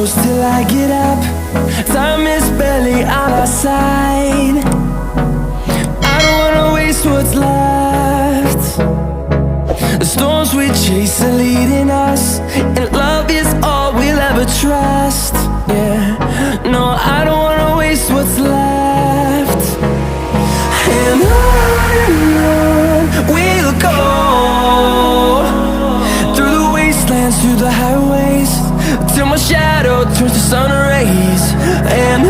close till I get up. Time is barely on our side. I don't wanna waste what's left. The storms we chase are leading us, and love is all we'll ever trust. Yeah, no, I don't wanna waste what's left. And on we'll go, through the wastelands, through the highways, till my shadow turns to sun rays. And